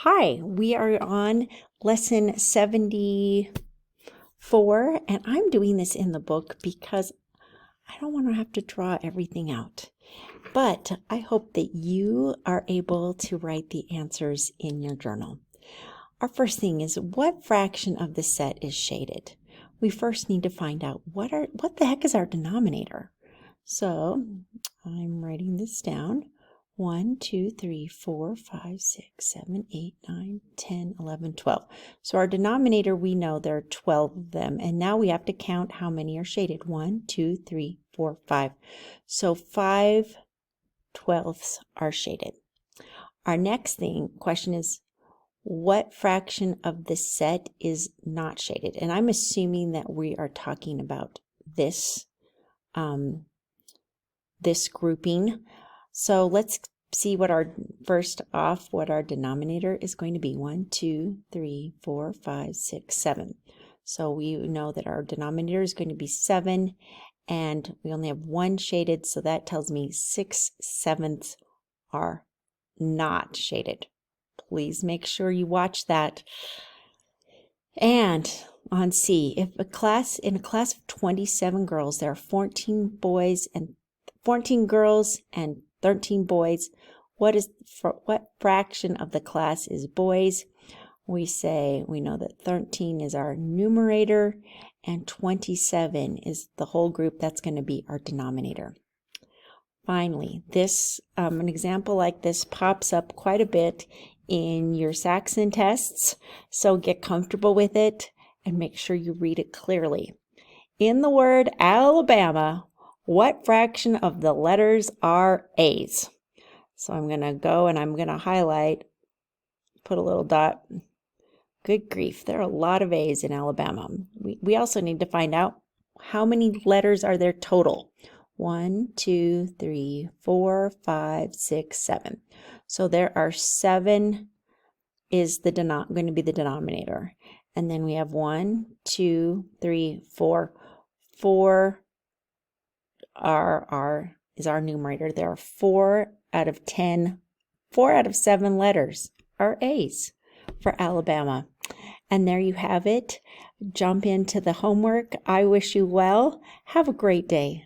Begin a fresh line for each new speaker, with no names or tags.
Hi, we are on lesson 74, and I'm doing this in the book because I don't want to have to draw everything out. But I hope that you are able to write the answers in your journal. Our first thing is, what fraction of the set is shaded? We first need to find out what the heck is our denominator. So I'm writing this down. 1, 2, 3, 4, 5, 6, 7, 8, 9, 10, 11, 12. So our denominator, we know there are 12 of them. And now we have to count how many are shaded. 1, 2, 3, 4, 5. So 5/12 are shaded. Our next question is, what fraction of the set is not shaded? And I'm assuming that we are talking about this, this grouping. So let's see what our denominator is going to be. 1, 2, 3, 4, 5, 6, 7. So we know that our denominator is going to be 7, and we only have one shaded, so that tells me 6/7 are not shaded. Please make sure you watch that. And on C, in a class of 27 girls, there are 14 girls and 13 boys. What fraction of the class is boys? We know that 13 is our numerator and 27 is the whole group. That's going to be our denominator. Finally, an example like this pops up quite a bit in your Saxon tests, so get comfortable with it and make sure you read it clearly. In the word Alabama, what fraction of the letters are A's? So I'm going to go and I'm going to highlight, put a little dot. Good grief, there are a lot of A's in Alabama. We also need to find out how many letters are there total. 1, 2, 3, 4, 5, 6, 7. So there are 7 is going to be the denominator. And then we have 1, 2, 3, 4. 4 is our numerator. There are 4 out of 7 letters are A's for Alabama. And there you have it. Jump into the homework. I wish you well. Have a great day.